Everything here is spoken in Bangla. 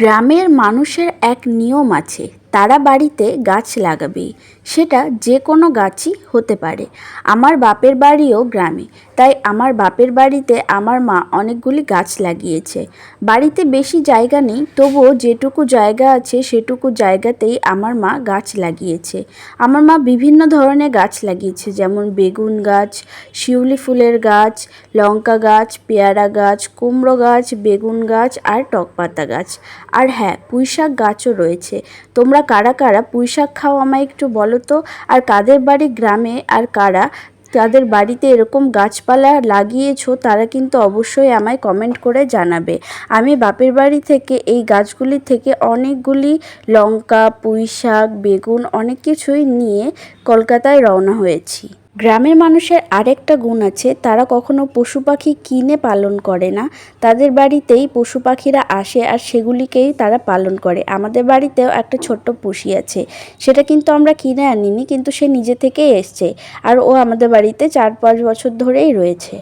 গ্রামের মানুষের এক নিয়ম আছে, তারা বাড়িতে গাছ লাগাবেই। সেটা যে কোনো গাছই হতে পারে। আমার বাপের বাড়িও গ্রামে, তাই আমার বাপের বাড়িতে আমার মা অনেকগুলি গাছ লাগিয়েছে। বাড়িতে বেশি জায়গা নেই, তবুও যেটুকু জায়গা আছে সেটুকু জায়গাতেই আমার মা গাছ লাগিয়েছে। আমার মা বিভিন্ন ধরনের গাছ লাগিয়েছে, যেমন বেগুন গাছ, শিউলি ফুলের গাছ, লঙ্কা গাছ, পেয়ারা গাছ, কুমড়ো গাছ, বেগুন গাছ আর টকপাতা গাছ। আর হ্যাঁ, পুঁইশাক গাছও রয়েছে। তোমরা কারা কারা পুঁইশাক খাও আমায় একটু বলো তো। আর কাদের বাড়ি গ্রামে আর কারা তাদের বাড়িতে এরকম গাছপালা লাগিয়েছো, তারা কিন্তু অবশ্যই আমায় কমেন্ট করে জানাবে। আমি বাপের বাড়ি থেকে এই গাছগুলি থেকে অনেকগুলি লঙ্কা, পুঁইশাক, বেগুন অনেক কিছুই নিয়ে কলকাতায় রওনা হয়েছি। গ্রামের মানুষের আরেকটা গুণ আছে, তারা কখনো পশু পাখি কিনে পালন করে না। তাদের বাড়িতেই পশু পাখিরা আসে আর সেগুলিকেই তারা পালন করে। আমাদের বাড়িতেও একটা ছোট্ট পুষি আছে, সেটা কিন্তু আমরা কিনে আনিনি, কিন্তু সে নিজে থেকেই এসছে। আর ও আমাদের বাড়িতে 4-5 বছর ধরেই রয়েছে।